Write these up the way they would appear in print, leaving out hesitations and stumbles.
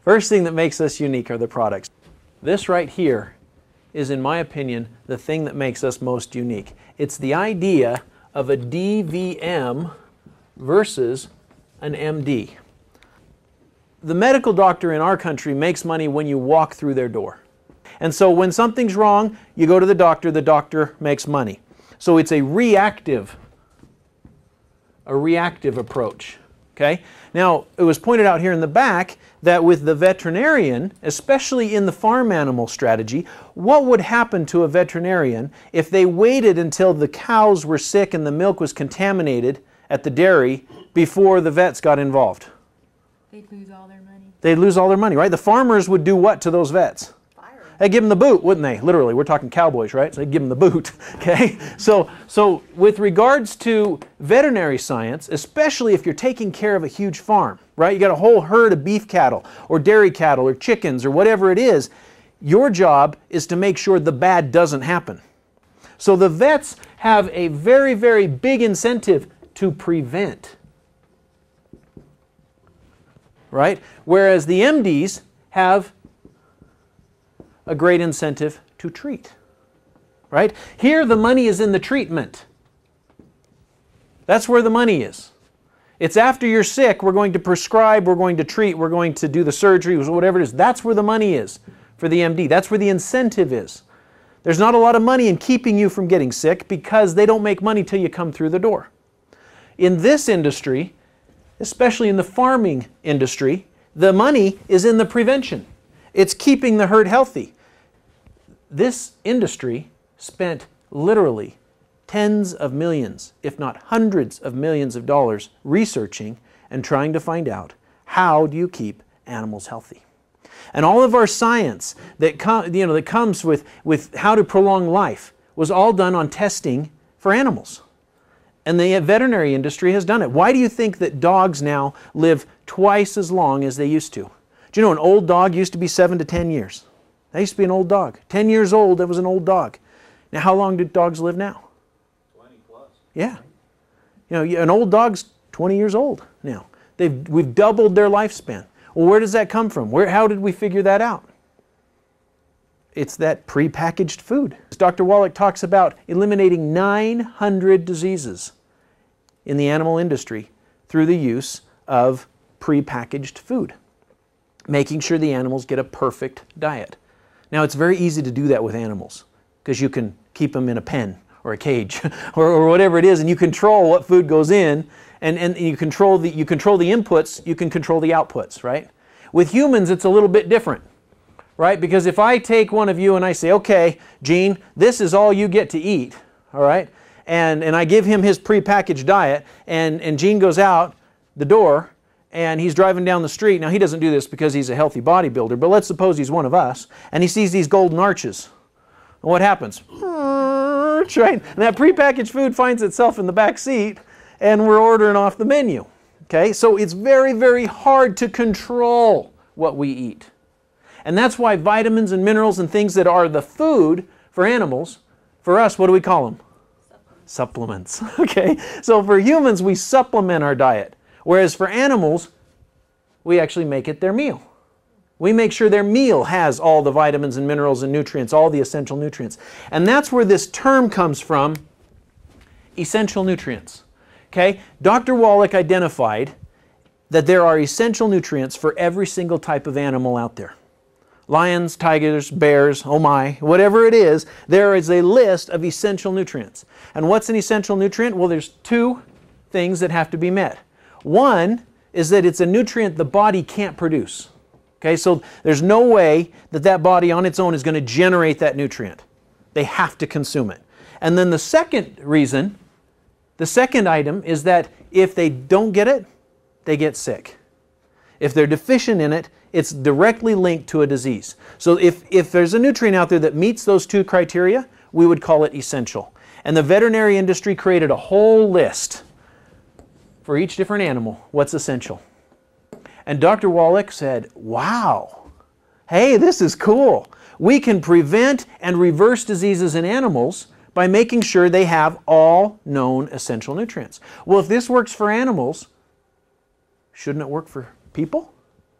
First thing that makes us unique are the products. This right here is, in my opinion, the thing that makes us most unique. It's the idea of a DVM versus an MD. The medical doctor in our country makes money when you walk through their door. And so when something's wrong, you go to the doctor makes money. So it's a reactive approach. Okay? Now, it was pointed out here in the back that with the veterinarian, especially in the farm animal strategy, what would happen to a veterinarian if they waited until the cows were sick and the milk was contaminated at the dairy before the vets got involved? They'd lose all their money. They'd lose all their money, right? The farmers would do what to those vets? They'd give them the boot, wouldn't they? Literally, we're talking cowboys, right? So they'd give them the boot, okay? So with regards to veterinary science, especially if you're taking care of a huge farm, right? You got a whole herd of beef cattle or dairy cattle or chickens or whatever it is, your job is to make sure the bad doesn't happen. So the vets have a very, very big incentive to prevent, right? Whereas the MDs have a great incentive to treat, right? Here the money is in the treatment. That's where the money is. It's after you're sick, we're going to prescribe, we're going to treat, we're going to do the surgery, whatever it is. That's where the money is for the MD. That's where the incentive is. There's not a lot of money in keeping you from getting sick because they don't make money till you come through the door. In this industry, especially in the farming industry, the money is in the prevention. It's keeping the herd healthy. This industry spent literally tens of millions, if not hundreds of millions of dollars researching and trying to find out how do you keep animals healthy. And all of our science that comes with how to prolong life was all done on testing for animals. And the veterinary industry has done it. Why do you think that dogs now live twice as long as they used to? Do you know an old dog used to be 7 to 10 years? That used to be an old dog. 10 years old, that was an old dog. Now, how long do dogs live now? 20 plus. Yeah. You know, an old dog's 20 years old now. We've doubled their lifespan. Well, where does that come from? How did we figure that out? It's that prepackaged food. Dr. Wallach talks about eliminating 900 diseases in the animal industry through the use of prepackaged food, making sure the animals get a perfect diet. Now, it's very easy to do that with animals because you can keep them in a pen or a cage or whatever it is, and you control what food goes in, and you control the inputs, you can control the outputs, right? With humans, it's a little bit different, right? Because if I take one of you and I say, okay, Gene, this is all you get to eat, all right? And I give him his prepackaged diet, and Gene goes out the door, and he's driving down the street. Now, he doesn't do this because he's a healthy bodybuilder, but let's suppose he's one of us, and he sees these golden arches. And what happens? Right? And that prepackaged food finds itself in the back seat, and we're ordering off the menu. Okay? So it's very, very hard to control what we eat. And that's why vitamins and minerals and things that are the food for animals, for us, what do we call them? Supplements. Okay? So for humans, we supplement our diet. Whereas for animals, we actually make it their meal. We make sure their meal has all the vitamins and minerals and nutrients, all the essential nutrients. And that's where this term comes from, essential nutrients. Okay? Dr. Wallach identified that there are essential nutrients for every single type of animal out there. Lions, tigers, bears, oh my, whatever it is, there is a list of essential nutrients. And what's an essential nutrient? Well, there's two things that have to be met. One is that it's a nutrient the body can't produce. Okay, so there's no way that that body on its own is going to generate that nutrient. They have to consume it. And then the second reason, the second item is that if they don't get it, they get sick. If they're deficient in it, it's directly linked to a disease. So if there's a nutrient out there that meets those two criteria, we would call it essential. And the veterinary industry created a whole list for each different animal, what's essential. And Dr. Wallach said, wow, hey, this is cool. We can prevent and reverse diseases in animals by making sure they have all known essential nutrients. Well, if this works for animals, shouldn't it work for people?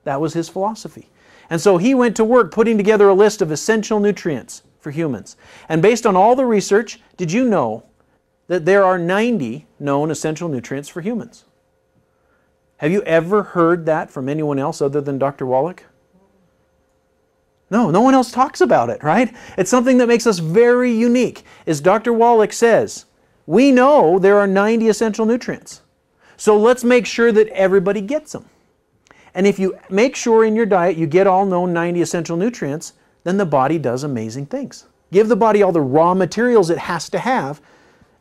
That was his philosophy. And so he went to work putting together a list of essential nutrients for humans. And based on all the research, did you know that there are 90 known essential nutrients for humans? Have you ever heard that from anyone else other than Dr. Wallach? No, no one else talks about it, right? It's something that makes us very unique. As Dr. Wallach says, we know there are 90 essential nutrients. So let's make sure that everybody gets them. And if you make sure in your diet you get all known 90 essential nutrients, then the body does amazing things. Give the body all the raw materials it has to have,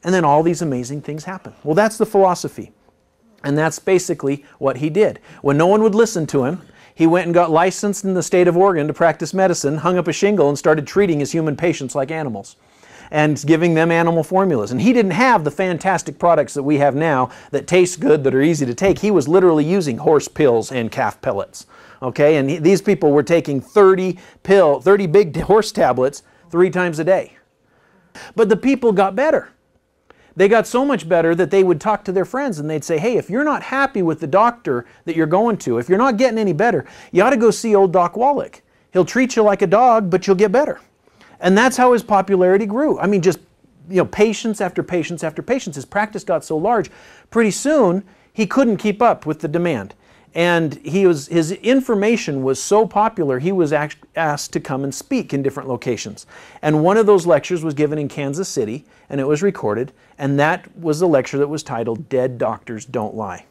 and then all these amazing things happen. Well, that's the philosophy. And that's basically what he did. When no one would listen to him, he went and got licensed in the state of Oregon to practice medicine, hung up a shingle, and started treating his human patients like animals and giving them animal formulas. And he didn't have the fantastic products that we have now that taste good, that are easy to take. He was literally using horse pills and calf pellets. Okay, and these people were taking 30 big horse tablets 3 times a day. But the people got better. They got so much better that they would talk to their friends and they'd say, hey, if you're not happy with the doctor that you're going to, if you're not getting any better, you ought to go see old Doc Wallach. He'll treat you like a dog, but you'll get better. And that's how his popularity grew. I mean, just patients after patients after patients. His practice got so large, pretty soon he couldn't keep up with the demand. And his information was so popular, he was asked to come and speak in different locations. And one of those lectures was given in Kansas City, and it was recorded, and that was the lecture that was titled, Dead Doctors Don't Lie.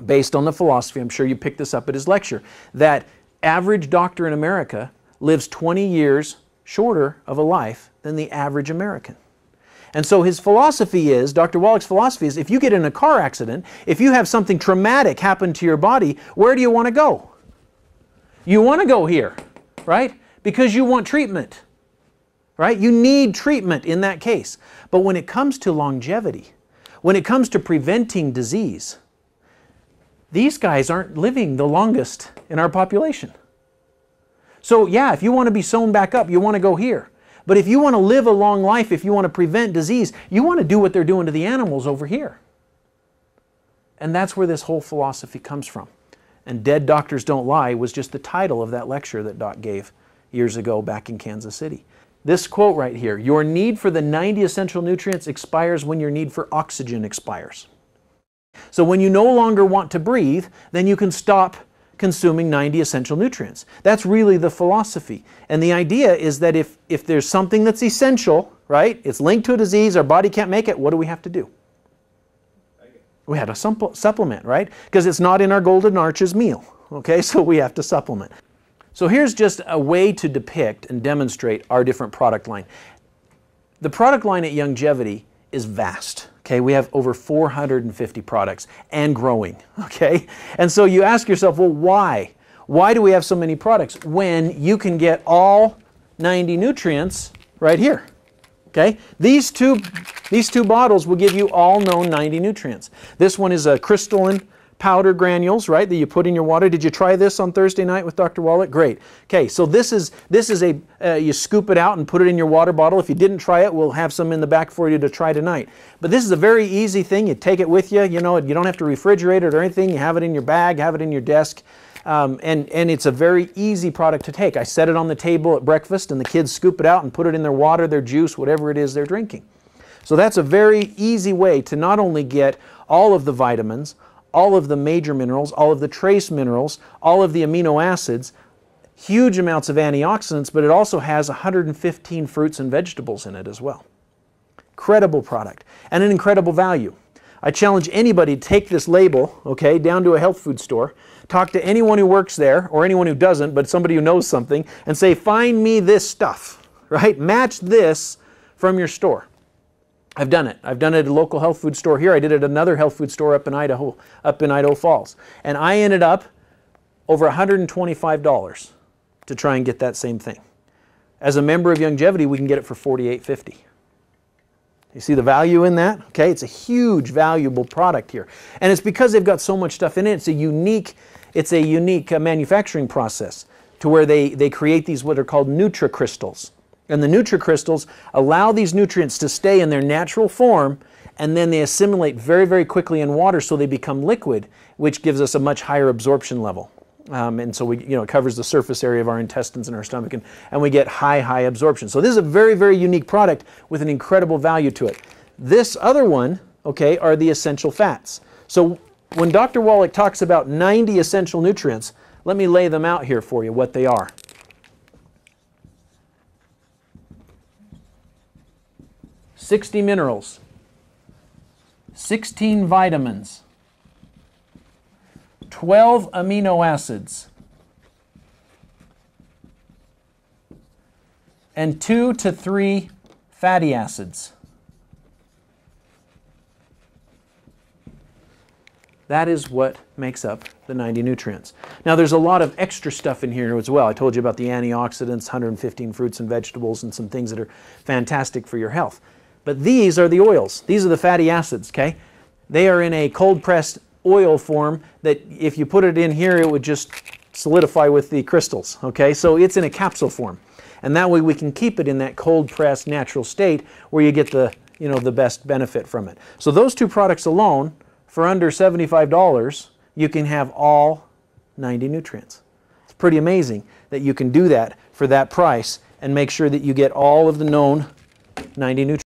Based on the philosophy, I'm sure you picked this up at his lecture, that average doctor in America lives 20 years shorter of a life than the average American. And so his philosophy is, Dr. Wallach's philosophy is, if you get in a car accident, if you have something traumatic happen to your body, where do you want to go? You want to go here, right? Because you want treatment, right? You need treatment in that case. But when it comes to longevity, when it comes to preventing disease, these guys aren't living the longest in our population. So yeah, if you want to be sewn back up, you want to go here. But if you want to live a long life, if you want to prevent disease, you want to do what they're doing to the animals over here. And that's where this whole philosophy comes from. And Dead Doctors Don't Lie was just the title of that lecture that Doc gave years ago back in Kansas City. This quote right here, your need for the 90 essential nutrients expires when your need for oxygen expires. So when you no longer want to breathe, then you can stop consuming 90 essential nutrients. That's really the philosophy. And the idea is that if there's something that's essential, right, it's linked to a disease, our body can't make it, what do we have to do? We have to supplement, right? Because it's not in our Golden Arches meal, okay? So we have to supplement. So here's just a way to depict and demonstrate our different product line. The product line at Youngevity is vast. Okay, we have over 450 products and growing, okay? And so you ask yourself, well, why? Why do we have so many products when you can get all 90 nutrients right here? Okay? These two bottles will give you all known 90 nutrients. This one is a crystalline powder granules, right, that you put in your water. Did you try this on Thursday night with Dr. Wallach? Great. Okay, so this is you scoop it out and put it in your water bottle. If you didn't try it, we'll have some in the back for you to try tonight. But this is a very easy thing. You take it with you. You know, you don't have to refrigerate it or anything. You have it in your bag, have it in your desk. And it's a very easy product to take. I set it on the table at breakfast and the kids scoop it out and put it in their water, their juice, whatever it is they're drinking. So that's a very easy way to not only get all of the vitamins, all of the major minerals, all of the trace minerals, all of the amino acids, huge amounts of antioxidants, but it also has 115 fruits and vegetables in it as well. Incredible product and an incredible value. I challenge anybody to take this label, okay, down to a health food store, talk to anyone who works there or anyone who doesn't, but somebody who knows something, and say, find me this stuff, right? Match this from your store. I've done it. I've done it at a local health food store here. I did it at another health food store up in Idaho Falls. And I ended up over $125 to try and get that same thing. As a member of Youngevity, we can get it for $48.50. You see the value in that? Okay, it's a huge, valuable product here. And it's because they've got so much stuff in it. It's a unique manufacturing process to where they create these what are called NutriCrystals. And the NutriCrystals allow these nutrients to stay in their natural form, and then they assimilate very, very quickly in water so they become liquid, which gives us a much higher absorption level. And so it covers the surface area of our intestines and our stomach, and we get high absorption. So this is a very, very unique product with an incredible value to it. This other one, okay, are the essential fats. So when Dr. Wallach talks about 90 essential nutrients, let me lay them out here for you, what they are. 60 minerals, 16 vitamins, 12 amino acids, and 2 to 3 fatty acids. That is what makes up the 90 nutrients. Now there's a lot of extra stuff in here as well. I told you about the antioxidants, 115 fruits and vegetables, and some things that are fantastic for your health. But these are the oils. These are the fatty acids, okay? They are in a cold-pressed oil form that if you put it in here, it would just solidify with the crystals, okay? So it's in a capsule form. And that way we can keep it in that cold-pressed natural state where you get the, the best benefit from it. So those two products alone, for under $75, you can have all 90 nutrients. It's pretty amazing that you can do that for that price and make sure that you get all of the known 90 nutrients.